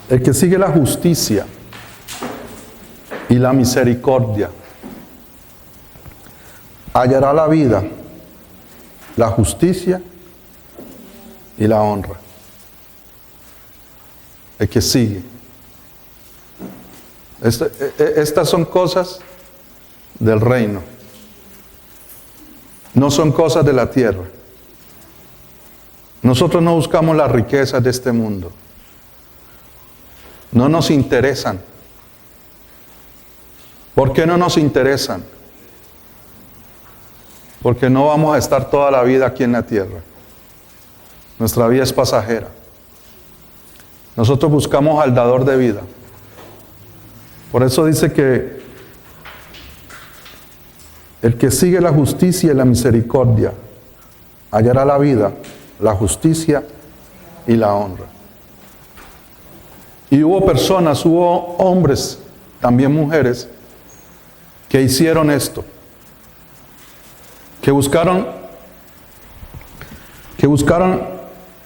El que sigue la justicia y la misericordia hallará la vida, la justicia y la honra. El que sigue. Estas son cosas del reino. No son cosas de la tierra. Nosotros no buscamos las riquezas de este mundo. No nos interesan. ¿Por qué no nos interesan? Porque no vamos a estar toda la vida aquí en la tierra. Nuestra vida es pasajera. Nosotros buscamos al dador de vida. Por eso dice que el que sigue la justicia y la misericordia hallará la vida, la justicia y la honra. Y hubo personas, hubo hombres, también mujeres, que hicieron esto, que buscaron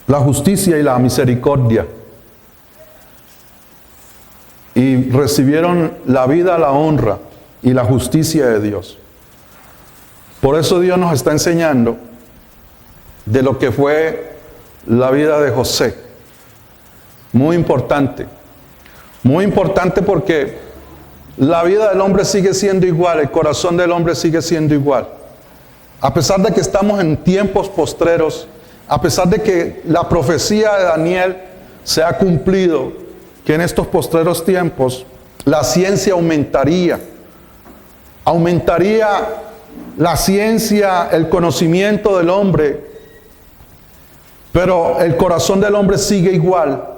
la justicia y la misericordia y recibieron la vida, la honra y la justicia de Dios. Por eso Dios nos está enseñando de lo que fue la vida de José. Muy importante porque la vida del hombre sigue siendo igual, el corazón del hombre sigue siendo igual. A pesar de que estamos en tiempos postreros, a pesar de que la profecía de Daniel se ha cumplido, que en estos postreros tiempos la ciencia aumentaría la ciencia, el conocimiento del hombre, pero el corazón del hombre sigue igual.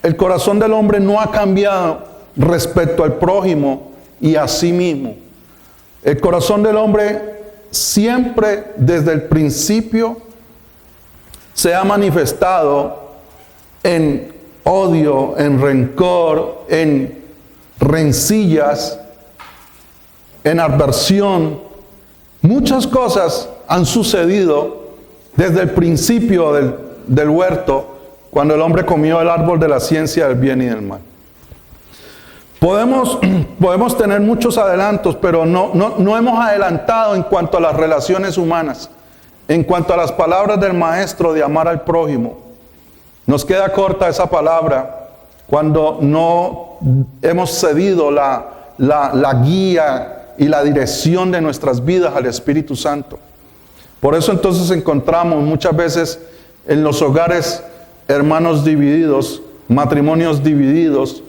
El corazón del hombre no ha cambiado respecto al prójimo y a sí mismo. El corazón del hombre siempre desde el principio se ha manifestado en odio, en rencor, en rencillas, en aversión. Muchas cosas han sucedido desde el principio del huerto, cuando el hombre comió el árbol de la ciencia del bien y del mal. Podemos tener muchos adelantos, pero no hemos adelantado en cuanto a las relaciones humanas, en cuanto a las palabras del maestro de amar al prójimo. Nos queda corta esa palabra cuando no hemos cedido la guía y la dirección de nuestras vidas al Espíritu Santo. Por eso entonces encontramos muchas veces en los hogares hermanos divididos, matrimonios divididos,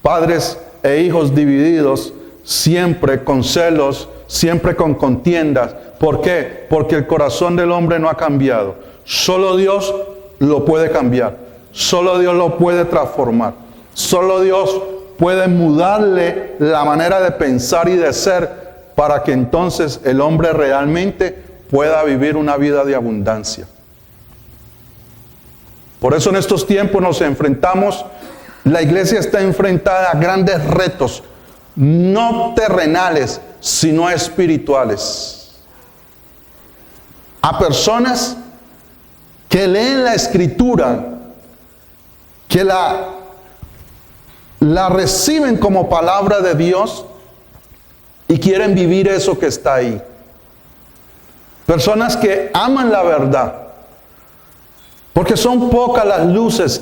padres e hijos divididos, siempre con celos, siempre con contiendas. ¿Por qué? Porque el corazón del hombre no ha cambiado. Solo Dios lo puede cambiar. Solo Dios lo puede transformar. Solo Dios puede mudarle la manera de pensar y de ser para que entonces el hombre realmente pueda vivir una vida de abundancia. Por eso en estos tiempos nos enfrentamos, la iglesia está enfrentada a grandes retos, no terrenales, sino espirituales. A personas que leen la Escritura, que la reciben como palabra de Dios y quieren vivir eso que está ahí. Personas que aman la verdad, porque son pocas las luces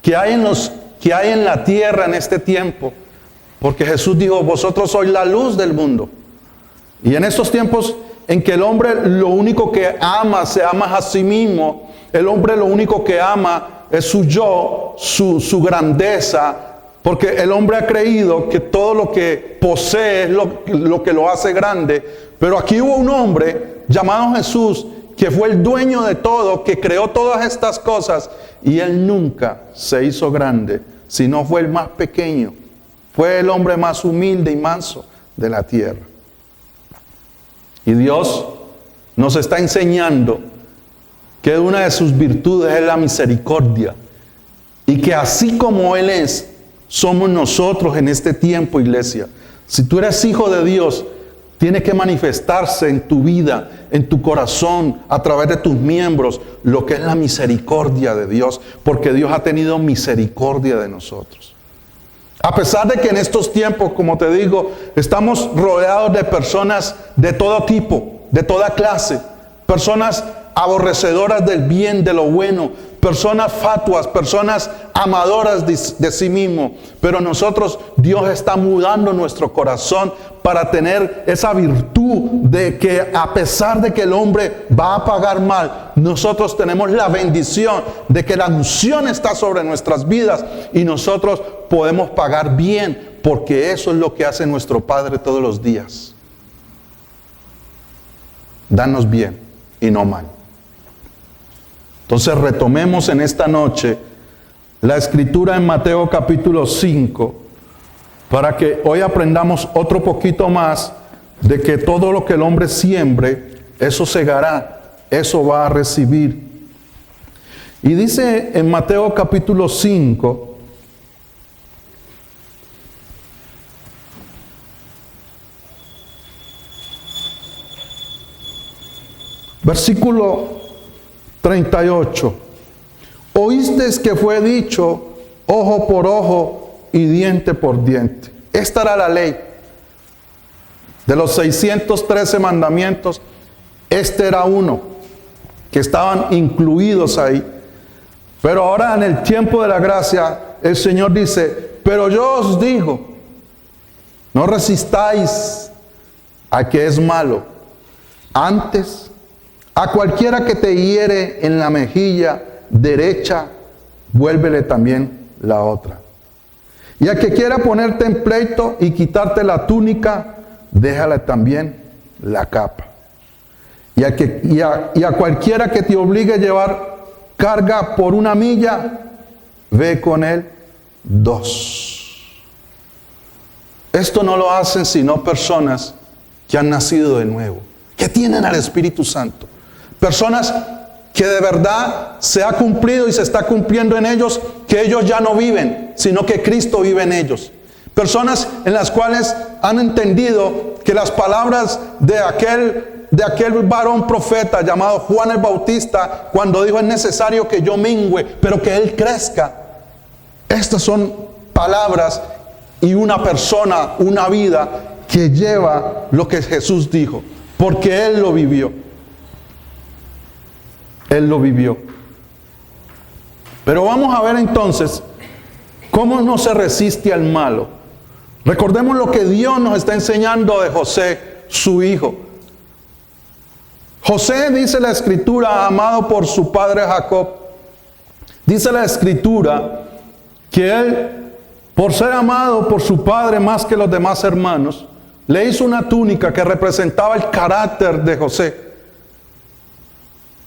que hay en la tierra en este tiempo, porque Jesús dijo: vosotros sois la luz del mundo. Y en estos tiempos en que el hombre lo único que ama, se ama a sí mismo, el hombre lo único que ama es su yo, su grandeza, porque el hombre ha creído que todo lo que posee es lo que lo hace grande. Pero aquí hubo un hombre llamado Jesús, que fue el dueño de todo, que creó todas estas cosas, y él nunca se hizo grande, sino fue el más pequeño, fue el hombre más humilde y manso de la tierra. Y Dios nos está enseñando que una de sus virtudes es la misericordia, y que así como Él es, somos nosotros en este tiempo, iglesia. Si tú eres hijo de Dios, tiene que manifestarse en tu vida, en tu corazón, a través de tus miembros, lo que es la misericordia de Dios, porque Dios ha tenido misericordia de nosotros. A pesar de que en estos tiempos, como te digo, estamos rodeados de personas de todo tipo, de toda clase, personas aborrecedoras del bien, de lo bueno, personas fatuas, personas amadoras de sí mismo. Pero nosotros, Dios está mudando nuestro corazón para tener esa virtud de que a pesar de que el hombre va a pagar mal, nosotros tenemos la bendición de que la unción está sobre nuestras vidas y nosotros podemos pagar bien, porque eso es lo que hace nuestro Padre todos los días. Danos bien y no mal. Entonces retomemos en esta noche la escritura en Mateo capítulo 5, para que hoy aprendamos otro poquito más de que todo lo que el hombre siembre, eso segará, eso va a recibir. Y dice en Mateo capítulo 5, versículo 38. Oísteis que fue dicho ojo por ojo y diente por diente. Esta era la ley. De los 613 mandamientos, este era uno que estaban incluidos ahí. Pero ahora en el tiempo de la gracia, el Señor dice, pero yo os digo, no resistáis a que es malo. Antes, a cualquiera que te hiere en la mejilla derecha, vuélvele también la otra. Y al que quiera ponerte en pleito y quitarte la túnica, déjale también la capa. Y a cualquiera que te obligue a llevar carga por una milla, ve con él 2. Esto no lo hacen sino personas que han nacido de nuevo, que tienen al Espíritu Santo. Personas que de verdad se ha cumplido y se está cumpliendo en ellos, que ellos ya no viven, sino que Cristo vive en ellos. Personas en las cuales han entendido que las palabras de aquel varón profeta llamado Juan el Bautista, cuando dijo es necesario que yo mengüe, pero que él crezca. Estas son palabras y una persona, una vida que lleva lo que Jesús dijo, porque él lo vivió. Él lo vivió. Pero vamos a ver entonces cómo no se resiste al malo. Recordemos lo que Dios nos está enseñando de José, su hijo. José, dice la Escritura, amado por su padre Jacob, dice la Escritura que él, por ser amado por su padre más que los demás hermanos, le hizo una túnica que representaba el carácter de José.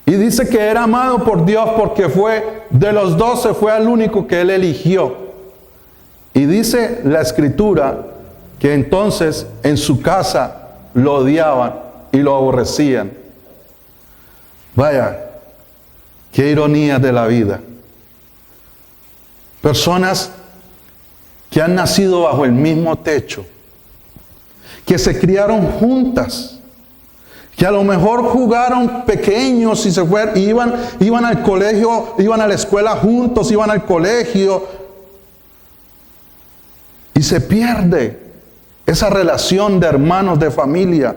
Y dice que era amado por Dios porque fue de los 12, fue el único que él eligió. Y dice la Escritura que entonces en su casa lo odiaban y lo aborrecían. Vaya, qué ironía de la vida. Personas que han nacido bajo el mismo techo, que se criaron juntas, que a lo mejor jugaron pequeños y se fueron, iban al colegio, iban a la escuela juntos, iban al colegio, y se pierde esa relación de hermanos, de familia,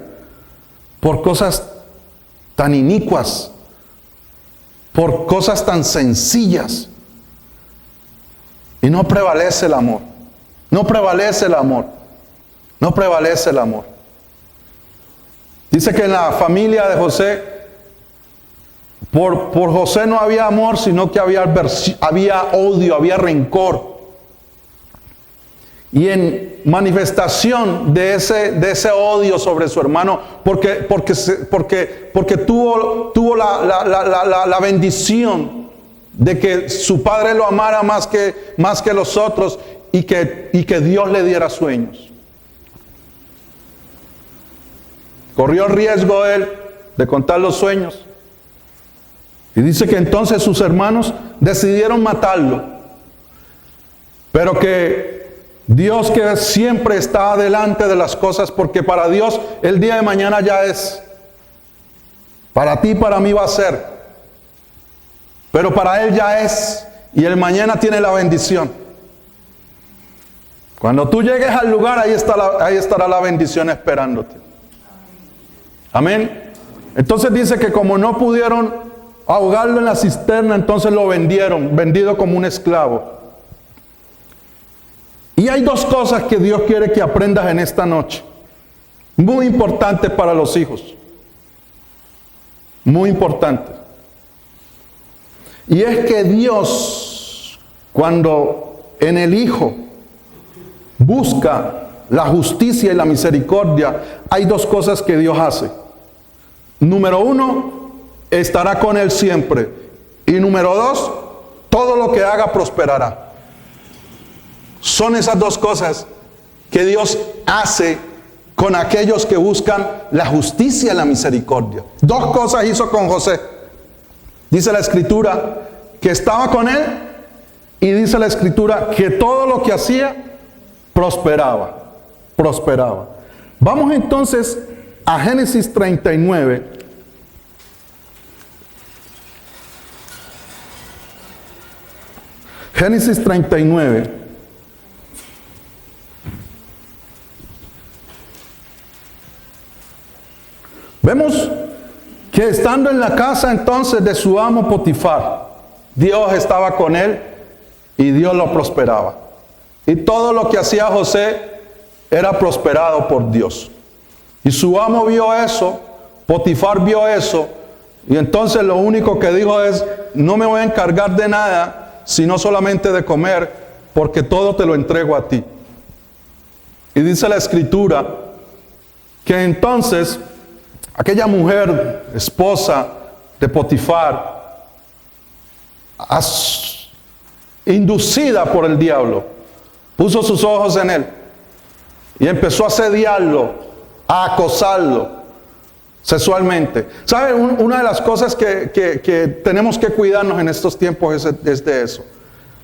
por cosas tan inicuas, por cosas tan sencillas. Y no prevalece el amor, no prevalece el amor, no prevalece el amor. Dice que en la familia de José, por José no había amor, sino que había odio, había rencor. Y en manifestación de ese odio sobre su hermano, porque tuvo la bendición de que su padre lo amara más que los otros y que Dios le diera sueños. Corrió el riesgo él de contar los sueños. Y dice que entonces sus hermanos decidieron matarlo. Pero que Dios, que siempre está delante de las cosas, porque para Dios el día de mañana ya es. Para ti y para mí va a ser. Pero para Él ya es. Y el mañana tiene la bendición. Cuando tú llegues al lugar, ahí estará la bendición esperándote. Amén. Entonces dice que como no pudieron ahogarlo en la cisterna, entonces lo vendieron, vendido como un esclavo. Y hay dos cosas que Dios quiere que aprendas en esta noche. Muy importante para los hijos. Muy importante. Y es que Dios, cuando en el Hijo busca la justicia y la misericordia, hay dos cosas que Dios hace. Número uno, estará con él siempre. Y número dos, todo lo que haga prosperará. Son esas dos cosas que Dios hace con aquellos que buscan la justicia y la misericordia. Dos cosas hizo con José. Dice la Escritura que estaba con él, y dice la Escritura que todo lo que hacía prosperaba. Prosperaba. Vamos entonces a Génesis 39. Génesis 39. Vemos que estando en la casa entonces de su amo Potifar, Dios estaba con él y Dios lo prosperaba. Y todo lo que hacía José era prosperado por Dios. Y su amo vio eso, Potifar vio eso, y entonces lo único que dijo es: no me voy a encargar de nada, sino solamente de comer, porque todo te lo entrego a ti. Y dice la Escritura que entonces aquella mujer, esposa de Potifar, inducida por el diablo, puso sus ojos en él y empezó a asediarlo, a acosarlo sexualmente. ¿Sabe? Una de las cosas que tenemos que cuidarnos en estos tiempos es de eso.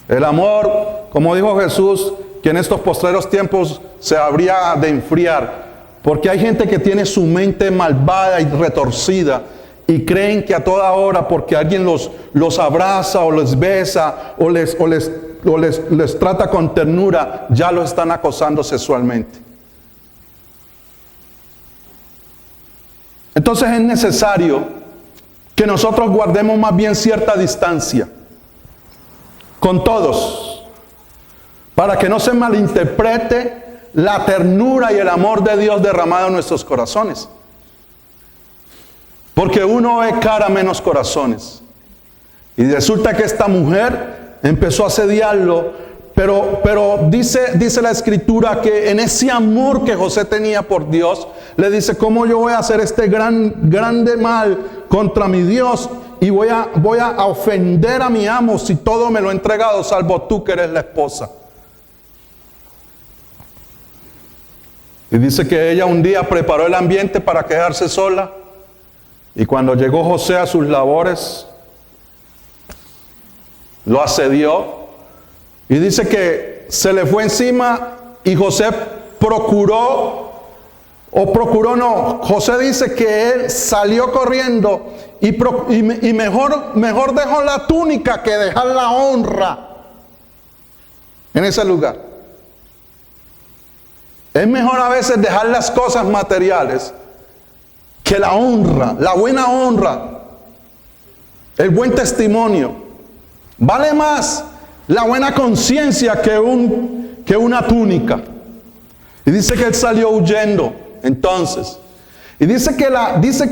El amor, como dijo Jesús, que en estos postreros tiempos se habría de enfriar. Porque hay gente que tiene su mente malvada y retorcida y creen que a toda hora, porque alguien los abraza o les besa o les trata con ternura, ya los están acosando sexualmente. Entonces es necesario que nosotros guardemos más bien cierta distancia con todos, para que no se malinterprete la ternura y el amor de Dios derramado en nuestros corazones. Porque uno ve cara menos corazones. Y resulta que esta mujer empezó a asediarlo, pero dice la Escritura que en ese amor que José tenía por Dios, le dice: ¿cómo yo voy a hacer este grande mal contra mi Dios? Y voy a ofender a mi amo si todo me lo he entregado, salvo tú que eres la esposa. Y dice que ella un día preparó el ambiente para quedarse sola. Y cuando llegó José a sus labores, lo asedió. Y dice que se le fue encima y José José dice que él salió corriendo y mejor dejó la túnica que dejar la honra en ese lugar. Es mejor a veces dejar las cosas materiales que la honra, la buena honra, el buen testimonio. Vale más la buena conciencia que una túnica. Y dice que él salió huyendo entonces. Y dice que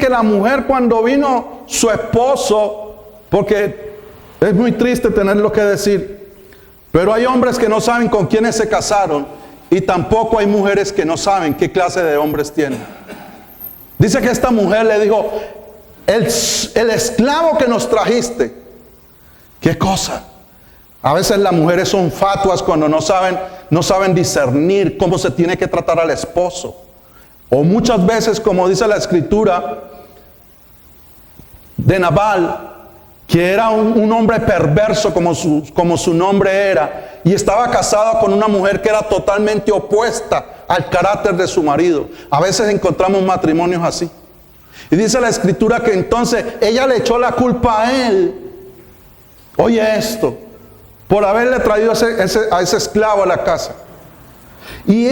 la mujer, cuando vino su esposo, porque es muy triste tenerlo que decir, pero hay hombres que no saben con quiénes se casaron. Y tampoco hay mujeres que no saben qué clase de hombres tienen. Dice que esta mujer le dijo: el esclavo que nos trajiste. ¿Qué cosa? A veces las mujeres son fatuas cuando no saben discernir cómo se tiene que tratar al esposo. O muchas veces, como dice la Escritura de Nabal, que era un hombre perverso como su nombre era, y estaba casado con una mujer que era totalmente opuesta al carácter de su marido. A veces encontramos matrimonios así. Y dice la Escritura que entonces ella le echó la culpa a él. Oye esto, por haberle traído a ese esclavo a la casa. Y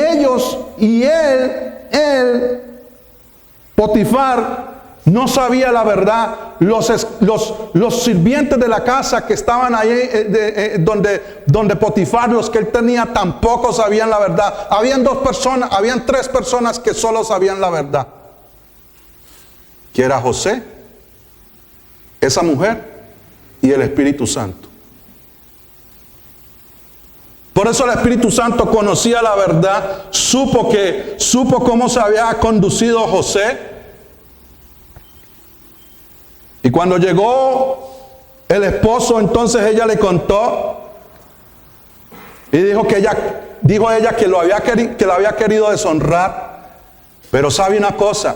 Potifar, no sabía la verdad. Los sirvientes de la casa que estaban ahí, donde Potifar, los que él tenía, tampoco sabían la verdad. Habían 3 personas que solo sabían la verdad. Que era José, esa mujer y el Espíritu Santo. Por eso el Espíritu Santo conocía la verdad, supo cómo se había conducido José. Y cuando llegó el esposo, entonces ella le contó y dijo ella que lo había querido deshonrar. Pero sabe una cosa,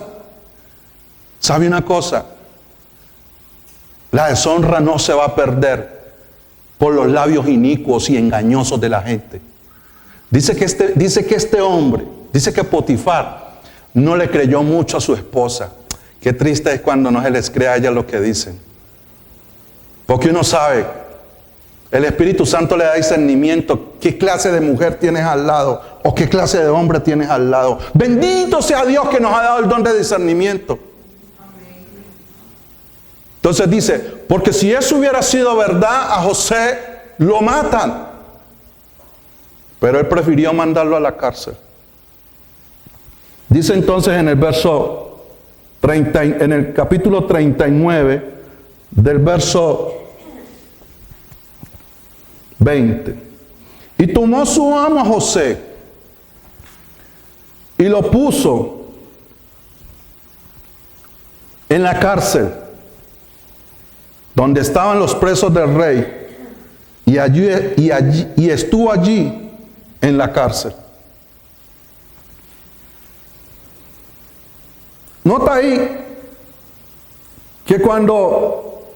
la deshonra no se va a perder por los labios inicuos y engañosos de la gente. Dice que Potifar no le creyó mucho a su esposa. Qué triste es cuando no se les cree a ella lo que dicen. Porque uno sabe, el Espíritu Santo le da discernimiento, qué clase de mujer tienes al lado o qué clase de hombre tienes al lado. Bendito sea Dios que nos ha dado el don de discernimiento. Entonces dice, porque si eso hubiera sido verdad, a José lo matan. Pero él prefirió mandarlo a la cárcel. Dice entonces en el verso 30, en el capítulo 39, del verso 20. Y tomó su amo a José y lo puso en la cárcel, donde estaban los presos del rey, y estuvo allí en la cárcel. Nota ahí que cuando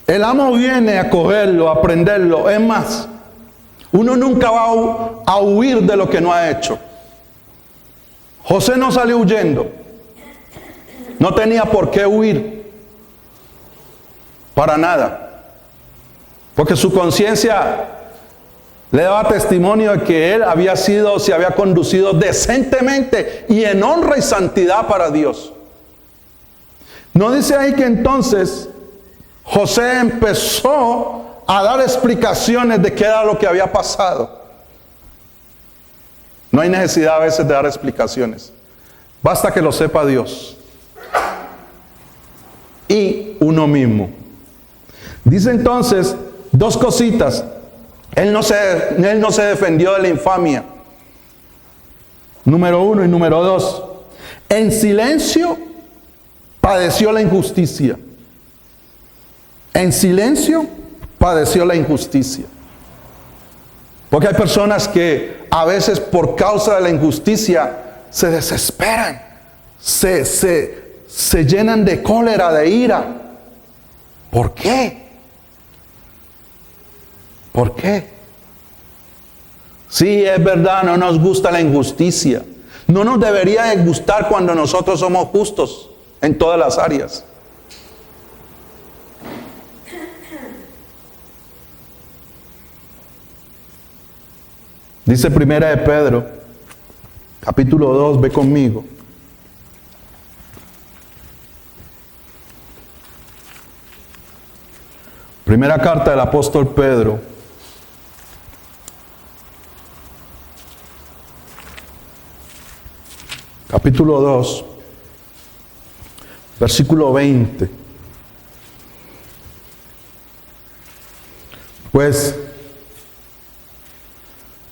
el amo viene a cogerlo, a prenderlo, es más, uno nunca va a huir de lo que no ha hecho. José no salió huyendo, no tenía por qué huir. Para nada. Porque su conciencia le daba testimonio de que él se había conducido decentemente y en honra y santidad para Dios. ¿No dice ahí que entonces José empezó a dar explicaciones de qué era lo que había pasado? No hay necesidad a veces de dar explicaciones. Basta que lo sepa Dios y uno mismo. Dice entonces 2 cositas. Él no se defendió de la infamia. Número 1 y número 2. En silencio padeció la injusticia. En silencio padeció la injusticia. Porque hay personas que a veces por causa de la injusticia se desesperan, se llenan de cólera, de ira. ¿Por qué? ¿Por qué? Sí, es verdad, no nos gusta la injusticia. No nos debería de gustar cuando nosotros somos justos en todas las áreas. Dice Primera de Pedro, capítulo 2, ve conmigo. Primera carta del apóstol Pedro, capítulo 2, versículo 20. Pues,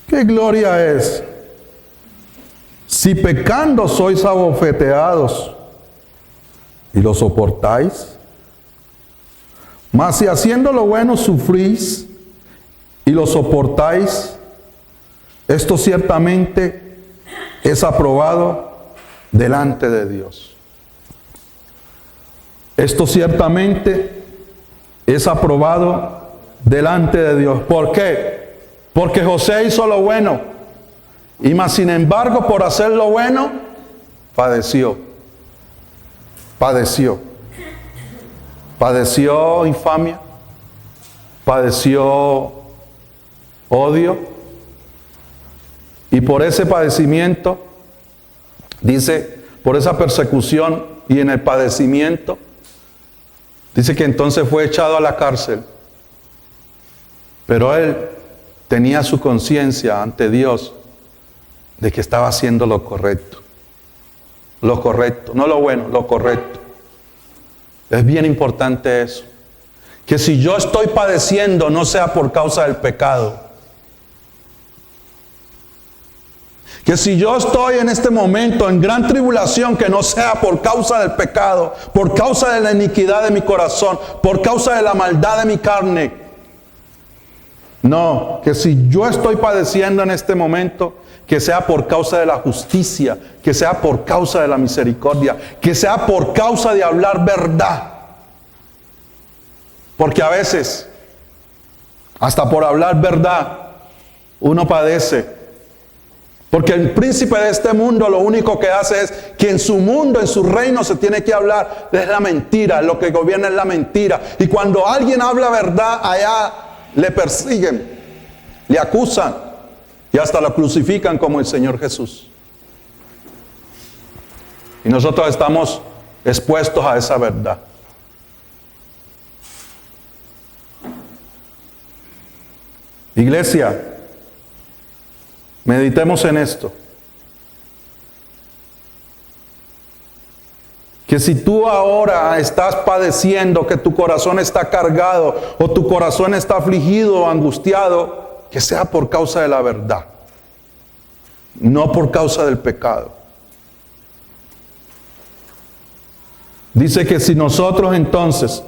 ¿qué gloria es si pecando sois abofeteados y lo soportáis? Mas si haciendo lo bueno sufrís y lo soportáis, esto ciertamente es aprobado delante de Dios. Esto ciertamente es aprobado delante de Dios. ¿Por qué? Porque José hizo lo bueno, y más sin embargo por hacer lo bueno, padeció infamia, padeció odio, Y por ese padecimiento, dice, por esa persecución y en el padecimiento, dice que entonces fue echado a la cárcel. Pero él tenía su conciencia ante Dios de que estaba haciendo lo correcto. Lo correcto, no lo bueno, lo correcto. Es bien importante eso. Que si yo estoy padeciendo, no sea por causa del pecado. Que si yo estoy en este momento en gran tribulación, que no sea por causa del pecado, por causa de la iniquidad de mi corazón, por causa de la maldad de mi carne. No, que si yo estoy padeciendo en este momento, que sea por causa de la justicia, que sea por causa de la misericordia, que sea por causa de hablar verdad. Porque a veces, hasta por hablar verdad, uno padece. Porque el príncipe de este mundo lo único que hace es que en su mundo, en su reino se tiene que hablar, es la mentira, lo que gobierna es la mentira. Y cuando alguien habla verdad, allá le persiguen, le acusan y hasta lo crucifican como el Señor Jesús. Y nosotros estamos expuestos a esa verdad. Iglesia, meditemos en esto. Que si tú ahora estás padeciendo, que tu corazón está cargado o tu corazón está afligido o angustiado, que sea por causa de la verdad, no por causa del pecado. Dice que si nosotros entonces,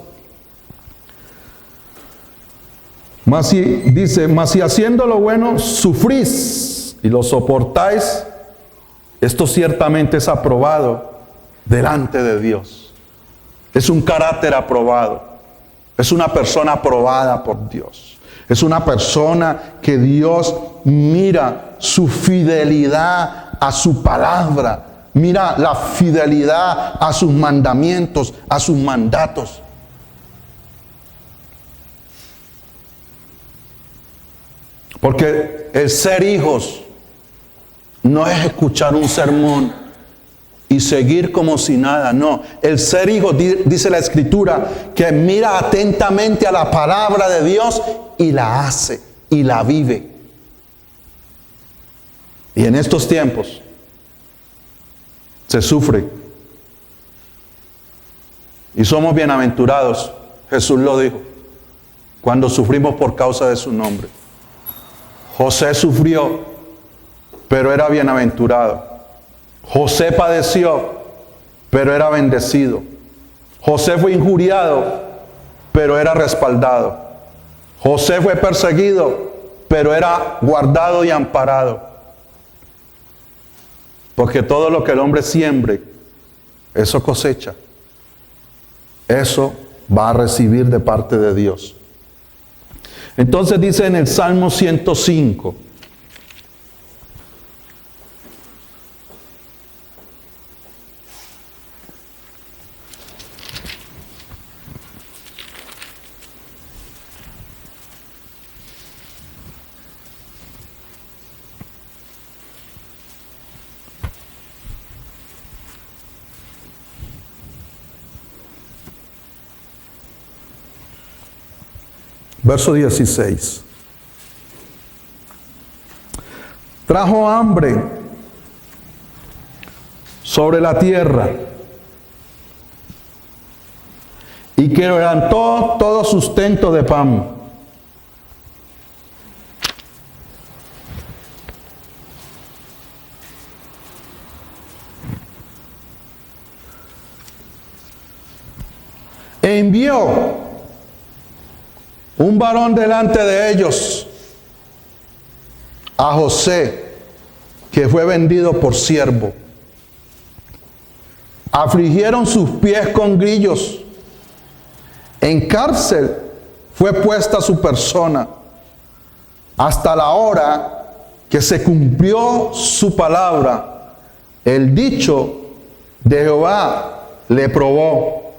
mas si haciendo lo bueno sufrís y lo soportáis, esto ciertamente es aprobado delante de Dios. Es un carácter aprobado. Es una persona aprobada por Dios. Es una persona que Dios mira su fidelidad a su palabra. Mira la fidelidad a sus mandamientos, a sus mandatos. Porque el ser hijos no es escuchar un sermón y seguir como si nada, no. El ser hijo, dice la Escritura, que mira atentamente a la palabra de Dios y la hace y la vive. Y en estos tiempos se sufre. Y somos bienaventurados, Jesús lo dijo, cuando sufrimos por causa de su nombre. José sufrió, pero era bienaventurado. José padeció, pero era bendecido. José fue injuriado, pero era respaldado. José fue perseguido, pero era guardado y amparado. Porque todo lo que el hombre siembre, eso cosecha. Eso va a recibir de parte de Dios. Entonces dice en el Salmo 105, verso 16. Trajo hambre sobre la tierra y quebrantó todo sustento de pan. E envió un varón delante de ellos, a José, que fue vendido por siervo. Afligieron sus pies con grillos. En cárcel fue puesta su persona, hasta la hora que se cumplió su palabra. El dicho de Jehová le probó.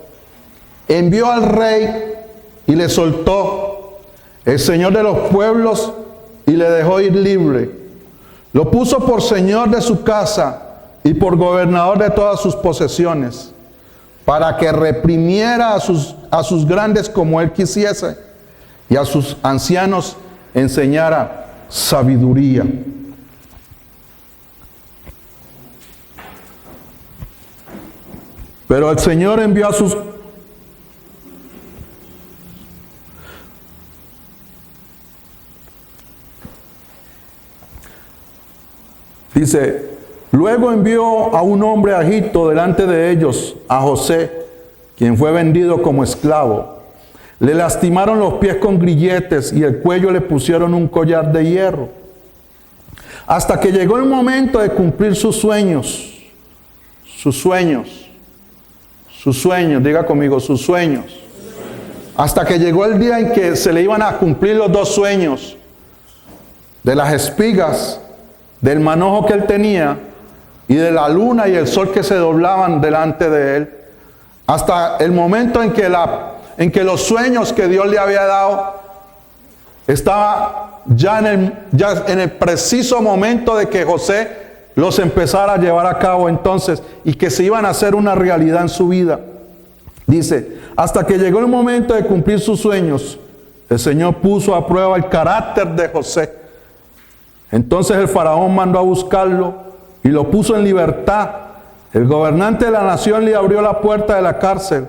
Envió al rey y le soltó, el Señor de los pueblos, y le dejó ir libre. Lo puso por señor de su casa y por gobernador de todas sus posesiones, para que reprimiera a sus grandes como él quisiese, y a sus ancianos enseñara sabiduría. Pero el Señor envió a sus... Dice, luego envió a un hombre a Egipto delante de ellos, a José, quien fue vendido como esclavo. Le lastimaron los pies con grilletes y el cuello le pusieron un collar de hierro. Hasta que llegó el momento de cumplir sus sueños, diga conmigo, sus sueños. Hasta que llegó el día en que se le iban a cumplir los dos sueños de las espigas, del manojo que él tenía y de la luna y el sol que se doblaban delante de él, hasta el momento en que los sueños que Dios le había dado estaba ya en el preciso momento de que José los empezara a llevar a cabo entonces y que se iban a hacer una realidad en su vida. Dice, hasta que llegó el momento de cumplir sus sueños, el Señor puso a prueba el carácter de José. Entonces el faraón mandó a buscarlo y lo puso en libertad. El gobernante de la nación le abrió la puerta de la cárcel.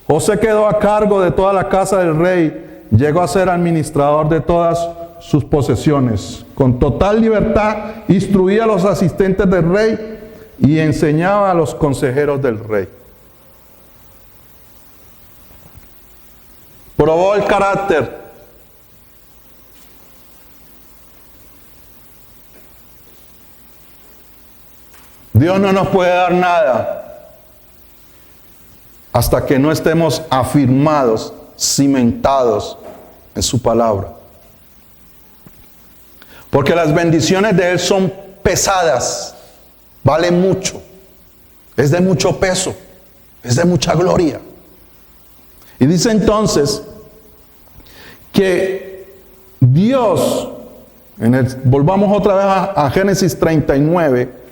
José quedó a cargo de toda la casa del rey. Llegó a ser administrador de todas sus posesiones. Con total libertad instruía a los asistentes del rey y enseñaba a los consejeros del rey. Probó el carácter. Dios no nos puede dar nada hasta que no estemos afirmados, cimentados en su palabra. Porque las bendiciones de Él son pesadas, valen mucho, es de mucho peso, es de mucha gloria. Y dice entonces que Dios, volvamos otra vez a Génesis 39,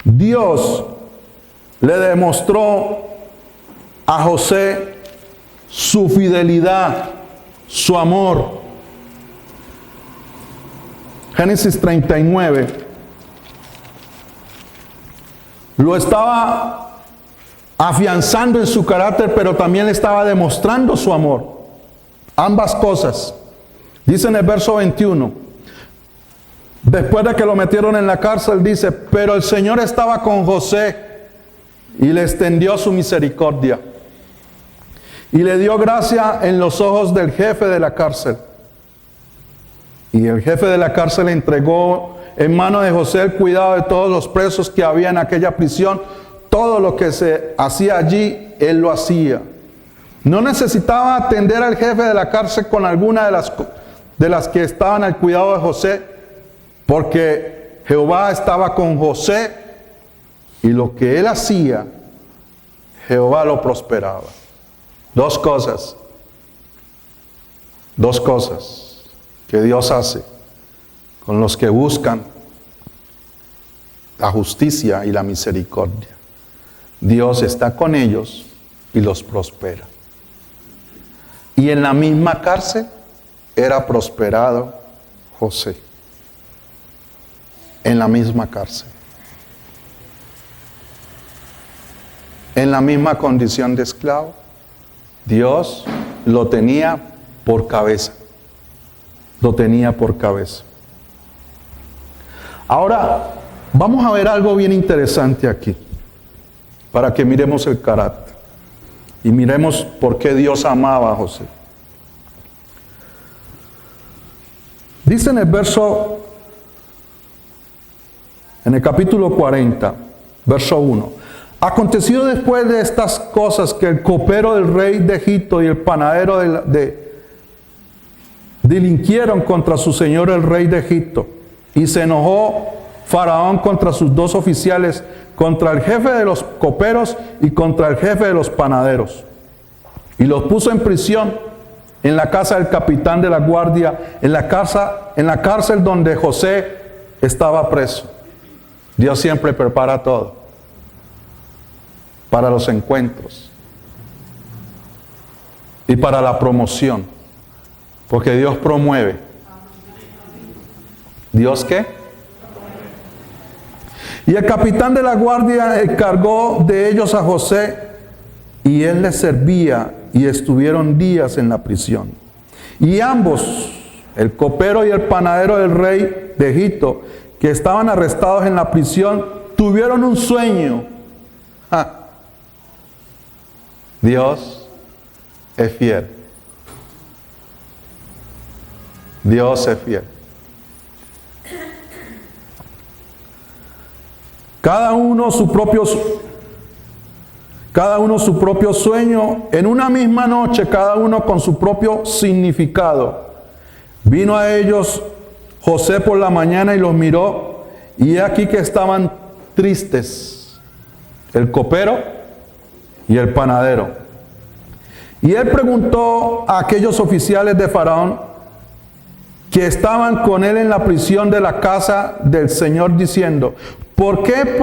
Dios le demostró a José su fidelidad, su amor. Génesis 39. Lo estaba afianzando en su carácter, pero también le estaba demostrando su amor. Ambas cosas. Dice en el verso 21. Después de que lo metieron en la cárcel, dice, pero el Señor estaba con José y le extendió su misericordia. Y le dio gracia en los ojos del jefe de la cárcel. Y el jefe de la cárcel entregó en mano de José el cuidado de todos los presos que había en aquella prisión. Todo lo que se hacía allí, él lo hacía. No necesitaba atender al jefe de la cárcel con alguna de las que estaban al cuidado de José, porque Jehová estaba con José y lo que él hacía, Jehová lo prosperaba. Dos cosas que Dios hace con los que buscan la justicia y la misericordia. Dios está con ellos y los prospera. Y en la misma cárcel era prosperado José. En la misma cárcel. En la misma condición de esclavo. Dios lo tenía por cabeza. Lo tenía por cabeza. Ahora, vamos a ver algo bien interesante aquí. Para que miremos el carácter. Y miremos por qué Dios amaba a José. Dice en el capítulo 40, verso 1. Aconteció después de estas cosas que el copero del rey de Egipto y el panadero delinquieron contra su señor el rey de Egipto. Y se enojó Faraón contra sus dos oficiales, contra el jefe de los coperos y contra el jefe de los panaderos. Y los puso en prisión en la casa del capitán de la guardia, en la cárcel donde José estaba preso. Dios siempre prepara todo para los encuentros y para la promoción, porque Dios promueve. ¿Dios qué? Y el capitán de la guardia encargó de ellos a José, y él les servía, y estuvieron días en la prisión. Y ambos, el copero y el panadero del rey de Egipto, que estaban arrestados en la prisión, tuvieron un sueño. Dios es fiel. Dios es fiel. Cada uno su propio sueño, en una misma noche, cada uno con su propio significado. Vino a ellos José por la mañana y los miró, y he aquí que estaban tristes, el copero y el panadero. Y él preguntó a aquellos oficiales de Faraón que estaban con él en la prisión de la casa del Señor, diciendo: ¿por qué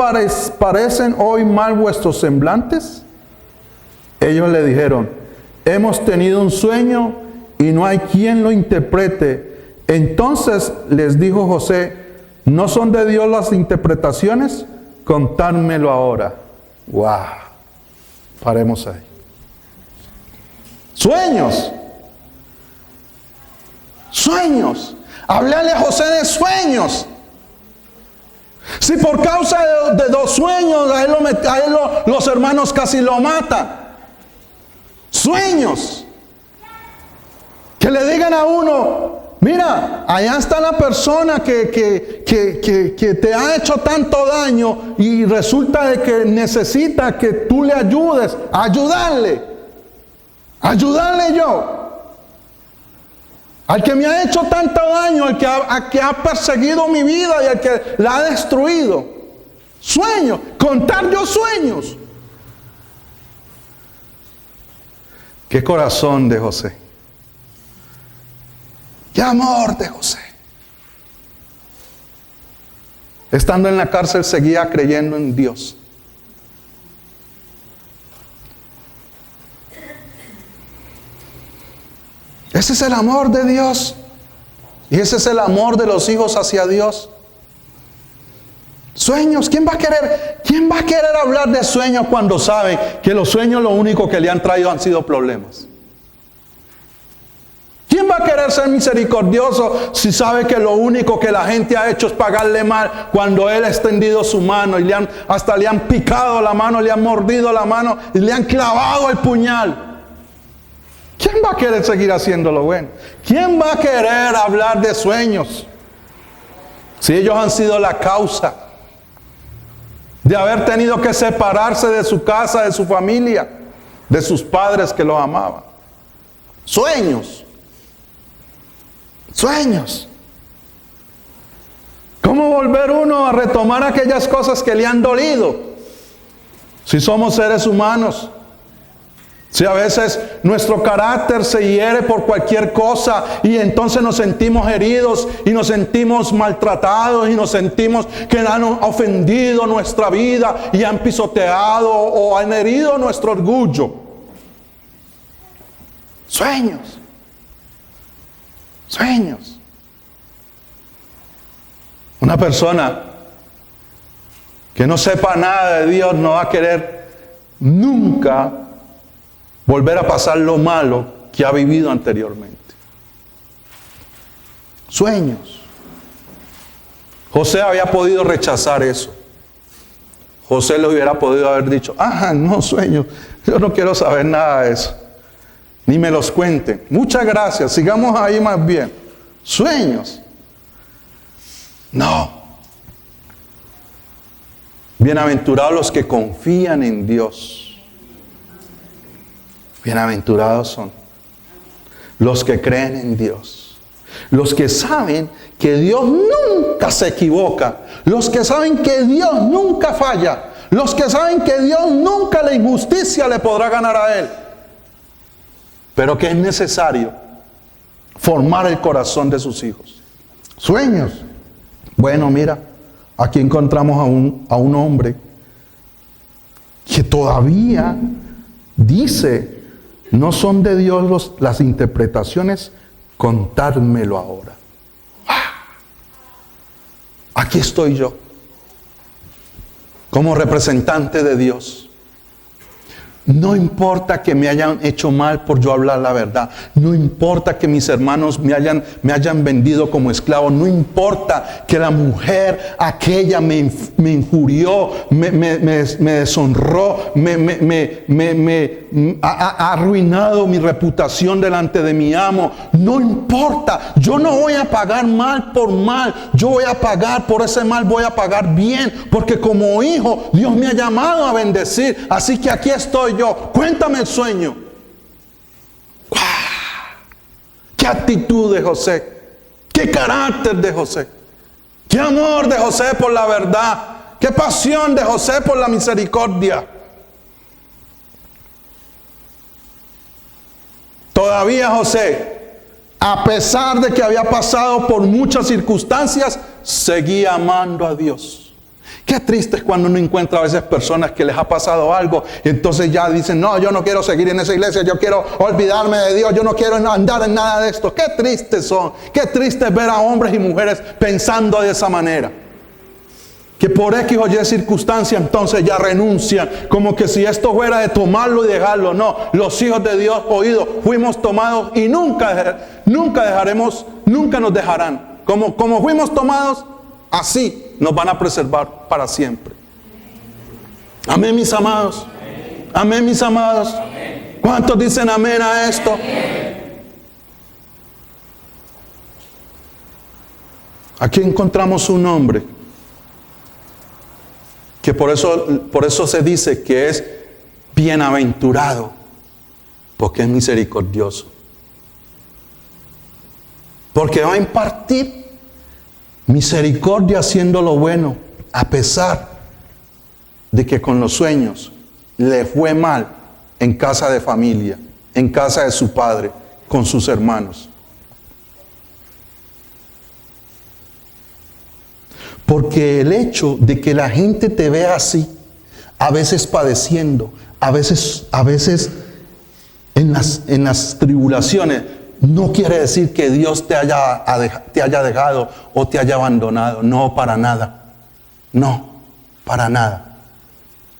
parecen hoy mal vuestros semblantes? Ellos le dijeron: hemos tenido un sueño y no hay quien lo interprete. Entonces les dijo José: ¿no son de Dios las interpretaciones? Contádmelo ahora. ¡Wow! Paremos ahí. Sueños. Sueños. Háblale a José de sueños. Si por causa de dos sueños a él los hermanos casi lo matan. Sueños. Que le digan a uno: mira, allá está la persona que te ha hecho tanto daño, y resulta de que necesita que tú le ayudes. Ayudarle yo. Al que me ha hecho tanto daño, al que ha perseguido mi vida y al que la ha destruido. Sueños, contar yo sueños. Qué corazón de José. Qué amor de José. Estando en la cárcel seguía creyendo en Dios. Ese es el amor de Dios. Y ese es el amor de los hijos hacia Dios. Sueños. ¿Quién va a querer hablar de sueños cuando sabe que los sueños lo único que le han traído han sido problemas? ¿Quién va a querer ser misericordioso si sabe que lo único que la gente ha hecho es pagarle mal cuando él ha extendido su mano y hasta le han picado la mano, le han mordido la mano y le han clavado el puñal? ¿Quién va a querer seguir haciendo lo bueno? ¿Quién va a querer hablar de sueños si ellos han sido la causa de haber tenido que separarse de su casa, de su familia, de sus padres que los amaban? Sueños. Sueños. ¿Cómo volver uno a retomar aquellas cosas que le han dolido? Si somos seres humanos. Si a veces nuestro carácter se hiere por cualquier cosa y entonces nos sentimos heridos y nos sentimos maltratados y nos sentimos que han ofendido nuestra vida y han pisoteado o han herido nuestro orgullo. Sueños. Sueños. Una persona que no sepa nada de Dios no va a querer nunca volver a pasar lo malo que ha vivido anteriormente. Sueños. José había podido rechazar eso. José le hubiera podido haber dicho: no, sueños, yo no quiero saber nada de eso. Ni me los cuenten. Muchas gracias, sigamos ahí más bien. Sueños. No. Bienaventurados los que confían en Dios. Bienaventurados son los que creen en Dios, los que saben que Dios nunca se equivoca, los que saben que Dios nunca falla, los que saben que Dios nunca la injusticia le podrá ganar a Él, pero que es necesario formar el corazón de sus hijos. Sueños. Bueno, mira, aquí encontramos a un hombre que todavía dice, no son de Dios las interpretaciones, contármelo ahora. Aquí estoy yo, como representante de Dios. No importa que me hayan hecho mal por yo hablar la verdad. No importa que mis hermanos me hayan vendido como esclavo. No importa que la mujer aquella me injurió, me deshonró, ha arruinado mi reputación delante de mi amo. No importa. Yo no voy a pagar mal por mal. Yo voy a pagar por ese mal, voy a pagar bien. Porque como hijo, Dios me ha llamado a bendecir. Así que aquí estoy yo. Cuéntame el sueño. ¡Wow! ¡Qué actitud de José! ¡Qué carácter de José! ¡Qué amor de José por la verdad! ¡Qué pasión de José por la misericordia! Todavía José, a pesar de que había pasado por muchas circunstancias, seguía amando a Dios. Qué triste es cuando uno encuentra a veces personas que les ha pasado algo y entonces ya dicen, no, yo no quiero seguir en esa iglesia, yo quiero olvidarme de Dios, yo no quiero andar en nada de esto. Qué tristes son, qué triste es ver a hombres y mujeres pensando de esa manera. Que por X o Y circunstancia entonces ya renuncian, como que si esto fuera de tomarlo y dejarlo. No, los hijos de Dios oídos, fuimos tomados y nunca nos dejarán. Como fuimos tomados, así nos van a preservar para siempre. Amén, mis amados. Amén, mis amados. ¿Cuántos dicen amén a esto? Aquí encontramos un hombre que por eso se dice que es bienaventurado, porque es misericordioso. Porque va a impartir misericordia haciendo lo bueno, a pesar de que con los sueños le fue mal en casa de familia, en casa de su padre, con sus hermanos. Porque el hecho de que la gente te vea así, a veces padeciendo, a veces en las tribulaciones, no quiere decir que Dios te haya dejado o te haya abandonado. No, para nada. No, para nada.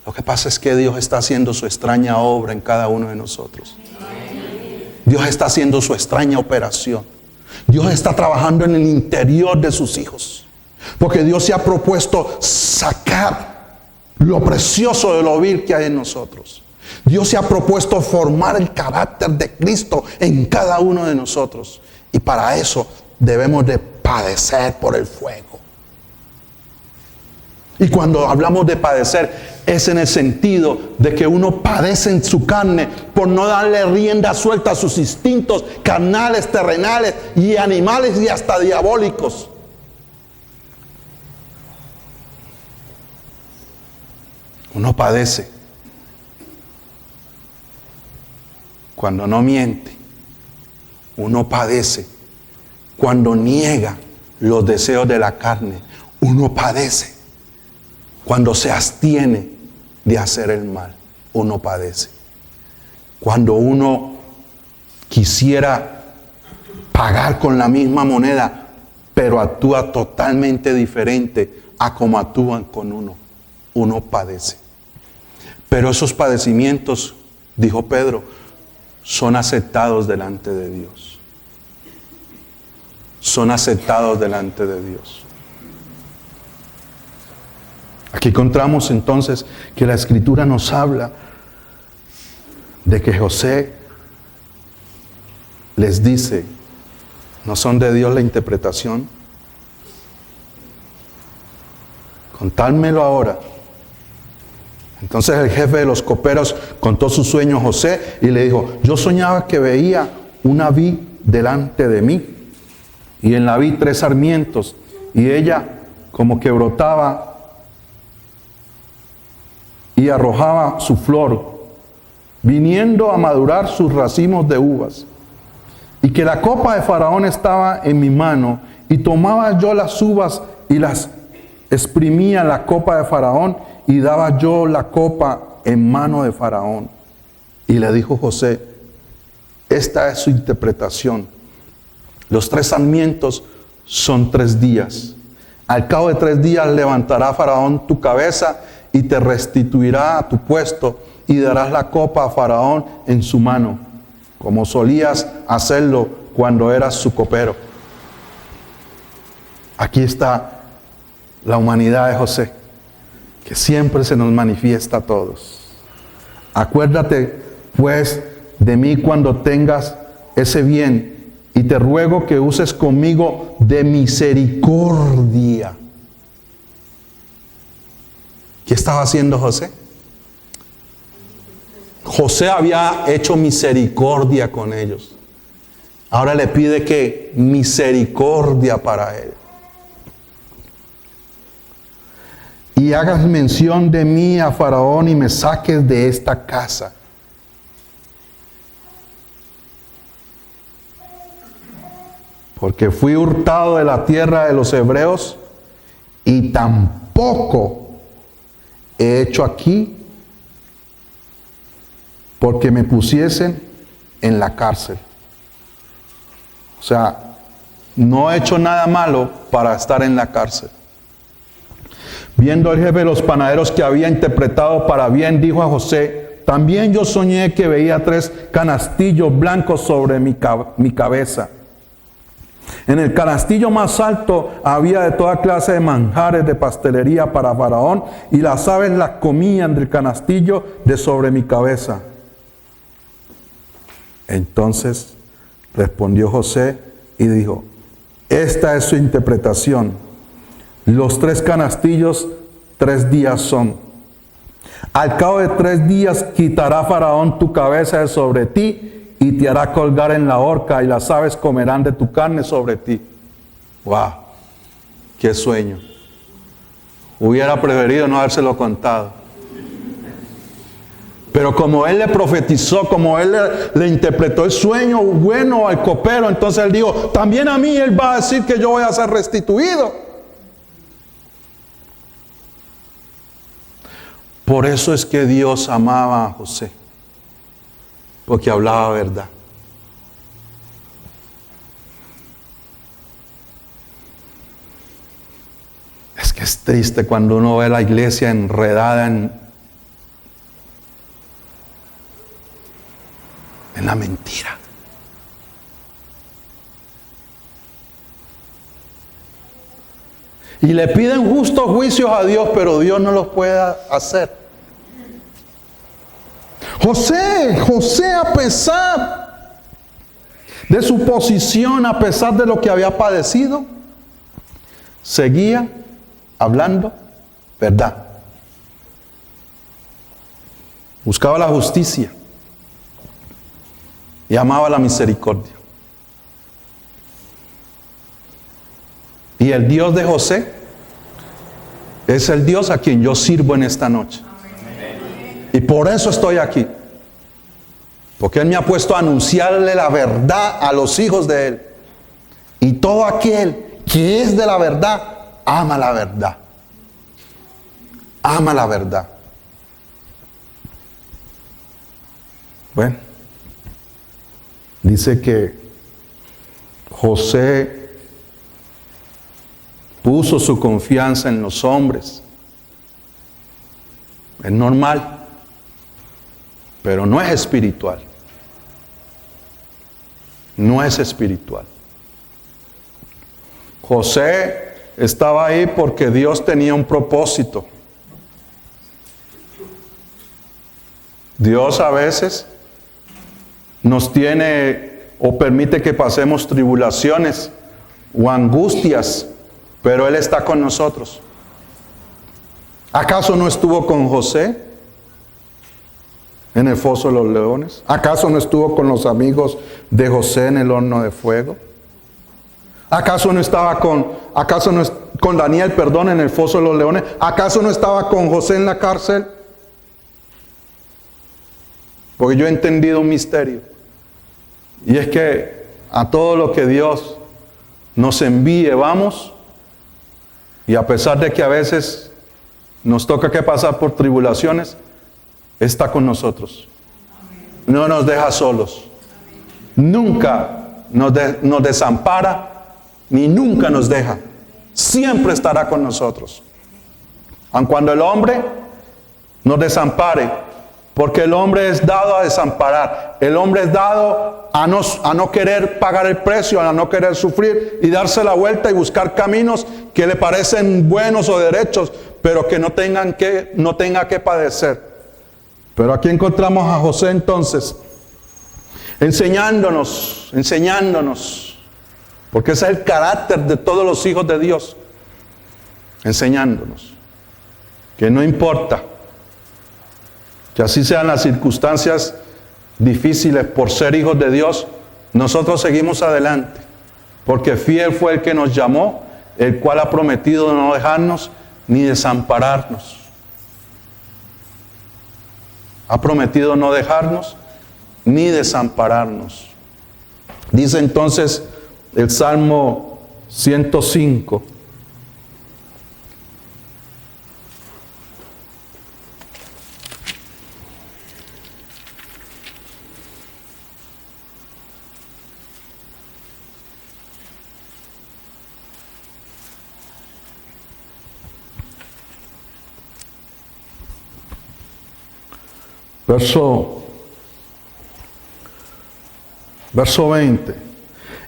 Lo que pasa es que Dios está haciendo su extraña obra en cada uno de nosotros. Dios está haciendo su extraña operación. Dios está trabajando en el interior de sus hijos. Porque Dios se ha propuesto sacar lo precioso de lo vil que hay en nosotros. Dios se ha propuesto formar el carácter de Cristo en cada uno de nosotros. Y para eso debemos de padecer por el fuego. Y cuando hablamos de padecer, es en el sentido de que uno padece en su carne por no darle rienda suelta a sus instintos carnales, terrenales y animales y hasta diabólicos. Uno padece cuando no miente. Uno padece cuando niega los deseos de la carne. Uno padece cuando se abstiene de hacer el mal. Uno padece cuando uno quisiera pagar con la misma moneda, pero actúa totalmente diferente a como actúan con uno. Uno padece. Pero esos padecimientos, dijo Pedro, son aceptados delante de Dios. Son aceptados delante de Dios. Aquí encontramos entonces que la Escritura nos habla de que José les dice, ¿no son de Dios la interpretación? Contádmelo ahora. Entonces el jefe de los coperos contó su sueño a José y le dijo, yo soñaba que veía una vid delante de mí y en la vid 3 sarmientos y ella como que brotaba y arrojaba su flor, viniendo a madurar sus racimos de uvas, y que la copa de Faraón estaba en mi mano y tomaba yo las uvas y las exprimía la copa de Faraón y daba yo la copa en mano de Faraón. Y le dijo José, esta es su interpretación. Los 3 sarmientos son 3 días. Al cabo de 3 días levantará Faraón tu cabeza y te restituirá a tu puesto y darás la copa a Faraón en su mano, como solías hacerlo cuando eras su copero. Aquí está la humanidad de José, que siempre se nos manifiesta a todos. Acuérdate, pues, de mí cuando tengas ese bien, y te ruego que uses conmigo de misericordia. ¿Qué estaba haciendo José? José había hecho misericordia con ellos. Ahora le pide que misericordia para él. Y hagas mención de mí a Faraón y me saques de esta casa. Porque fui hurtado de la tierra de los hebreos y tampoco he hecho aquí porque me pusiesen en la cárcel. O sea, no he hecho nada malo para estar en la cárcel. Viendo el jefe de los panaderos que había interpretado para bien, dijo a José, también yo soñé que veía 3 canastillos blancos sobre mi cabeza. En el canastillo más alto había de toda clase de manjares de pastelería para Faraón, y las aves las comían del canastillo de sobre mi cabeza. Entonces respondió José y dijo, esta es su interpretación. Los 3 canastillos, 3 días son. Al cabo de 3 días quitará Faraón tu cabeza de sobre ti y te hará colgar en la horca, y las aves comerán de tu carne sobre ti. ¡Wow! ¡Qué sueño! Hubiera preferido no habérselo contado. Pero como él le profetizó, como él le interpretó el sueño bueno al copero, entonces él dijo, también a mí él va a decir que yo voy a ser restituido. Por eso es que Dios amaba a José, porque hablaba verdad. Es que es triste cuando uno ve la iglesia enredada en la mentira. Y le piden justos juicios a Dios, pero Dios no los puede hacer. José, a pesar de su posición, a pesar de lo que había padecido, seguía hablando verdad. Buscaba la justicia y amaba la misericordia. Y el Dios de José es el Dios a quien yo sirvo en esta noche. Y por eso estoy aquí. Porque Él me ha puesto a anunciarle la verdad a los hijos de Él. Y todo aquel que es de la verdad, ama la verdad. Ama la verdad. Bueno, dice que José puso su confianza en los hombres. Es normal, pero no es espiritual. No es espiritual. José estaba ahí porque Dios tenía un propósito. Dios a veces nos tiene o permite que pasemos tribulaciones o angustias, pero Él está con nosotros. ¿Acaso no estuvo con José en el foso de los leones? ¿Acaso no estuvo con los amigos de José en el horno de fuego? ¿Acaso no estaba con Daniel, en el foso de los leones? ¿Acaso no estaba con José en la cárcel? Porque yo he entendido un misterio. Y es que a todo lo que Dios nos envíe, vamos Y a pesar de que a veces nos toca que pasar por tribulaciones, está con nosotros. No nos deja solos. Nunca nos desampara, ni nunca nos deja. Siempre estará con nosotros. Aun cuando el hombre nos desampare, porque el hombre es dado a desamparar. El hombre es dado a no querer pagar el precio, a no querer sufrir y darse la vuelta y buscar caminos que le parecen buenos o derechos, pero que no tenga que padecer. Pero aquí encontramos a José entonces, enseñándonos, porque ese es el carácter de todos los hijos de Dios, enseñándonos que no importa que así sean las circunstancias difíciles por ser hijos de Dios, nosotros seguimos adelante, porque fiel fue el que nos llamó, el cual ha prometido no dejarnos ni desampararnos. Ha prometido no dejarnos ni desampararnos. Dice entonces el Salmo 105. Verso 20.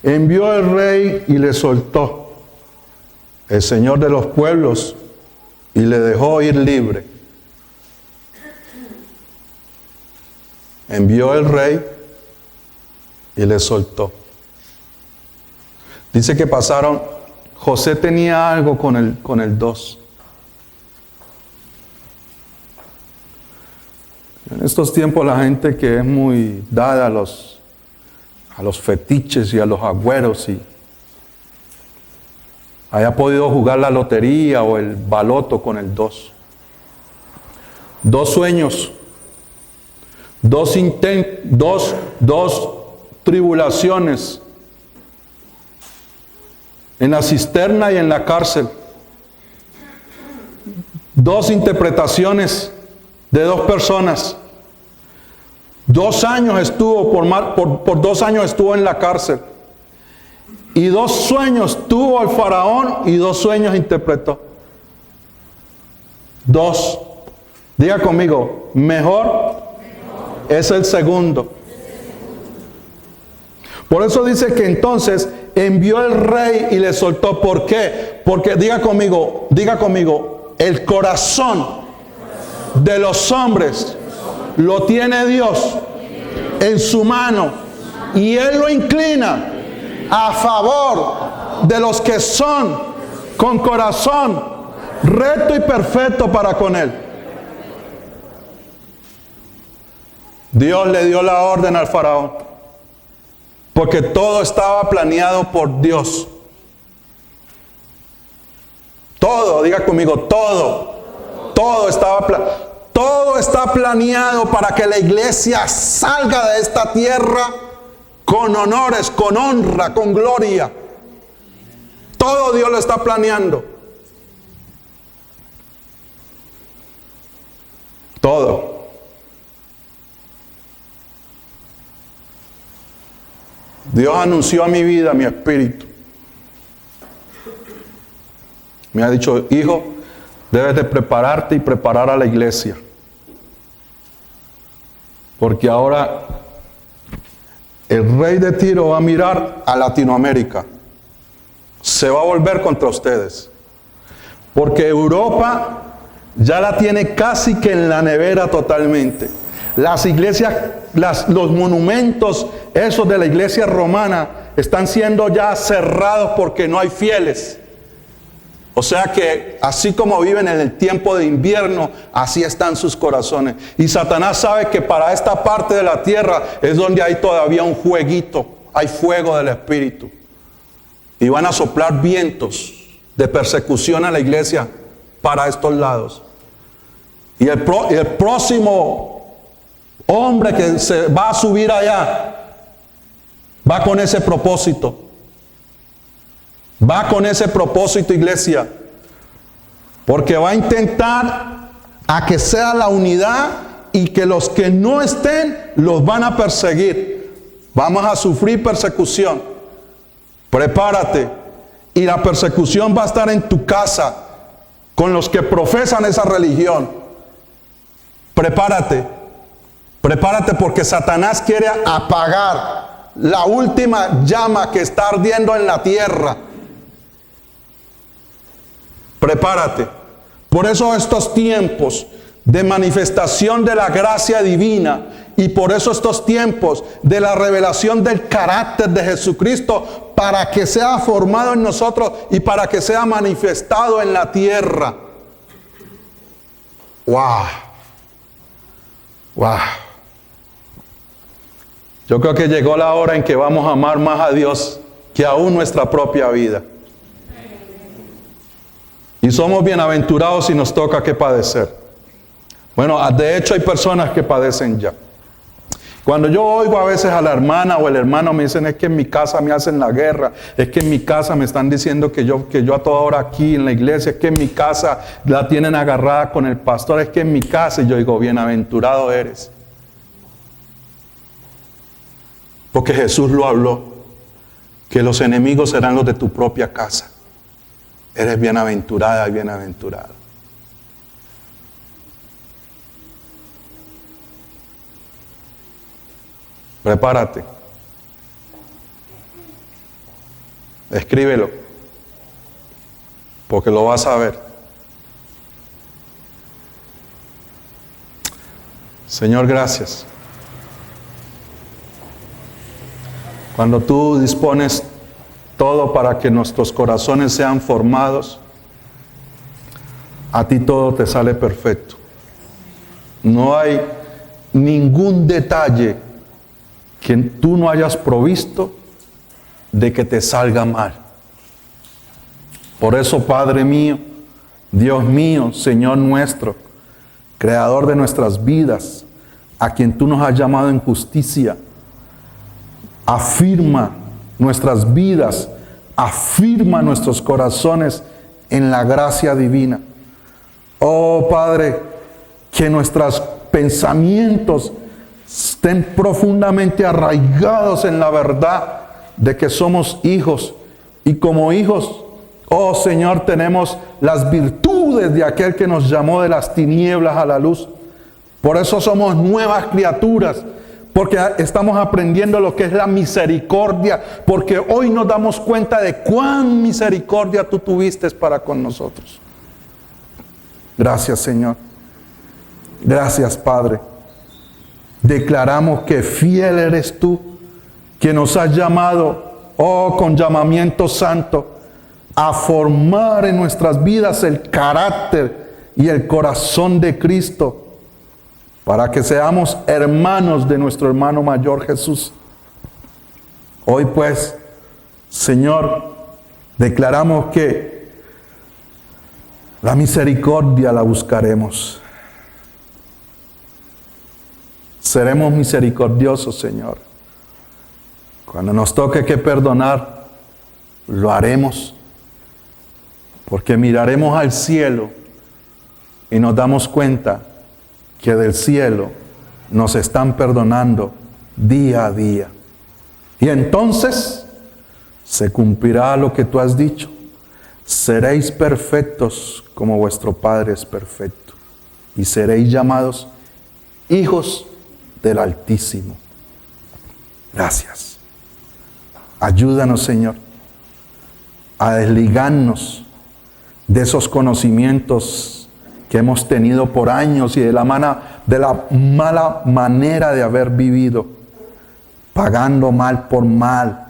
Envió el rey y le soltó, el Señor de los pueblos, y le dejó ir libre. Envió el rey y le soltó. Dice que pasaron, José tenía algo con el 2. En estos tiempos la gente que es muy dada a los fetiches y a los agüeros y haya podido jugar la lotería o el baloto con el 2. 2 sueños, 2 tribulaciones en la cisterna y en la cárcel, 2 interpretaciones de 2 personas. 2 años estuvo, por 2 años estuvo en la cárcel. Y 2 sueños tuvo el faraón y 2 sueños interpretó. 2. Diga conmigo, mejor es el segundo. Por eso dice que entonces envió el rey y le soltó. ¿Por qué? Porque diga conmigo, el corazón de los hombres lo tiene Dios en su mano y Él lo inclina a favor de los que son con corazón recto y perfecto para con Él. Dios le dio la orden al faraón porque todo estaba planeado por Dios. Todo, diga conmigo, todo está planeado para que la iglesia salga de esta tierra con honores, con honra, con gloria. Todo Dios lo está planeando. Todo. Dios anunció a mi vida, a mi espíritu. Me ha dicho, hijo, debes de prepararte y preparar a la iglesia. Porque ahora el rey de Tiro va a mirar a Latinoamérica. Se va a volver contra ustedes. Porque Europa ya la tiene casi que en la nevera totalmente. Las iglesias, los monumentos, esos de la iglesia romana, están siendo ya cerrados porque no hay fieles. O sea que así como viven en el tiempo de invierno, así están sus corazones. Y Satanás sabe que para esta parte de la tierra es donde hay todavía un fueguito, hay fuego del Espíritu. Y van a soplar vientos de persecución a la iglesia para estos lados. Y el próximo hombre que se va a subir allá, va con ese propósito. Va con ese propósito, iglesia. Porque va a intentar a que sea la unidad y que los que no estén los van a perseguir. Vamos a sufrir persecución. Prepárate. Y la persecución va a estar en tu casa con los que profesan esa religión. Prepárate. Prepárate porque Satanás quiere apagar la última llama que está ardiendo en la tierra. Prepárate. Por eso estos tiempos de manifestación de la gracia divina y por eso estos tiempos de la revelación del carácter de Jesucristo para que sea formado en nosotros y para que sea manifestado en la tierra. ¡Wow! ¡Wow! Yo creo que llegó la hora en que vamos a amar más a Dios que aún nuestra propia vida. Y somos bienaventurados si nos toca que padecer. Bueno, de hecho hay personas que padecen ya. Cuando yo oigo a veces a la hermana o el hermano me dicen, es que en mi casa me hacen la guerra, es que en mi casa me están diciendo que yo a toda hora aquí en la iglesia, es que en mi casa la tienen agarrada con el pastor, es que en mi casa, y yo digo, bienaventurado eres. Porque Jesús lo habló, que los enemigos serán los de tu propia casa. Eres bienaventurada y bienaventurado. Prepárate. Escríbelo. Porque lo vas a ver. Señor, gracias. Cuando tú dispones todo para que nuestros corazones sean formados, a ti todo te sale perfecto. No hay ningún detalle que tú no hayas provisto de que te salga mal. Por eso, Padre mío, Dios mío, Señor nuestro, Creador de nuestras vidas, a quien tú nos has llamado en justicia, afirma nuestras vidas, afirma nuestros corazones en la gracia divina. Oh Padre, que nuestros pensamientos estén profundamente arraigados en la verdad de que somos hijos y como hijos, oh Señor, tenemos las virtudes de aquel que nos llamó de las tinieblas a la luz. Por eso somos nuevas criaturas, porque estamos aprendiendo lo que es la misericordia, porque hoy nos damos cuenta de cuán misericordia tú tuviste para con nosotros. Gracias, Señor. Gracias, Padre. Declaramos que fiel eres tú, que nos has llamado, oh, con llamamiento santo, a formar en nuestras vidas el carácter y el corazón de Cristo, para que seamos hermanos de nuestro hermano mayor Jesús. Hoy pues, Señor, declaramos que la misericordia la buscaremos. Seremos misericordiosos, Señor. Cuando nos toque que perdonar, lo haremos. Porque miraremos al cielo y nos damos cuenta que del cielo nos están perdonando día a día. Y entonces se cumplirá lo que tú has dicho. Seréis perfectos como vuestro Padre es perfecto. Y seréis llamados hijos del Altísimo. Gracias. Ayúdanos, Señor, a desligarnos de esos conocimientos que hemos tenido por años y de la mala manera de haber vivido, pagando mal por mal,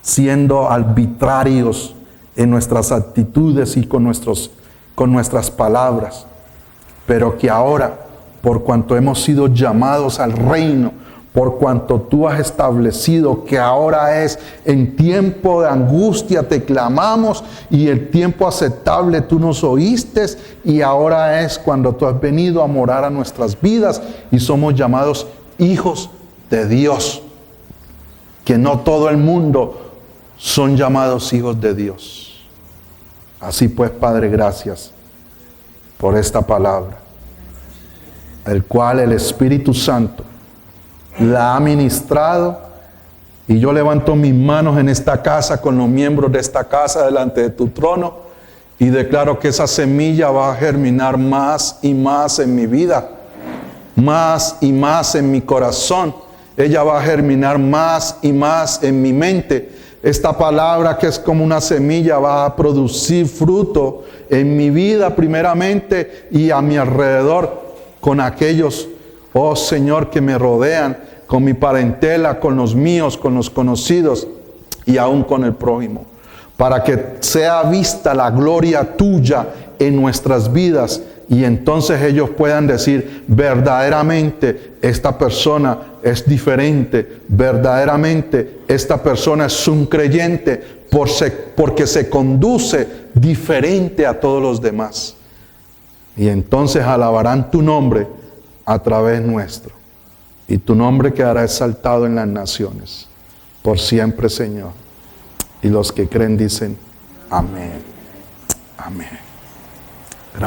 siendo arbitrarios en nuestras actitudes y con nuestras palabras, pero que ahora, por cuanto hemos sido llamados al reino, por cuanto tú has establecido que ahora es en tiempo de angustia te clamamos y el tiempo aceptable tú nos oíste y ahora es cuando tú has venido a morar a nuestras vidas y somos llamados hijos de Dios. Que no todo el mundo son llamados hijos de Dios. Así pues, Padre, gracias. por esta palabra, el cual el Espíritu Santo la ha ministrado. Y yo levanto mis manos en esta casa con los miembros de esta casa delante de tu trono y declaro que esa semilla va a germinar más y más en mi vida, más y más en mi corazón. Ella va a germinar más y más en mi mente. Esta palabra, que es como una semilla, va a producir fruto en mi vida primeramente y a mi alrededor, con aquellos, oh Señor, que me rodean, con mi parentela, con los míos, con los conocidos y aún con el prójimo, para que sea vista la gloria tuya en nuestras vidas y entonces ellos puedan decir, verdaderamente esta persona es diferente, verdaderamente esta persona es un creyente porque se conduce diferente a todos los demás. Y entonces alabarán tu nombre a través nuestro. Y tu nombre quedará exaltado en las naciones, por siempre, Señor. Y los que creen dicen, amén. Amén.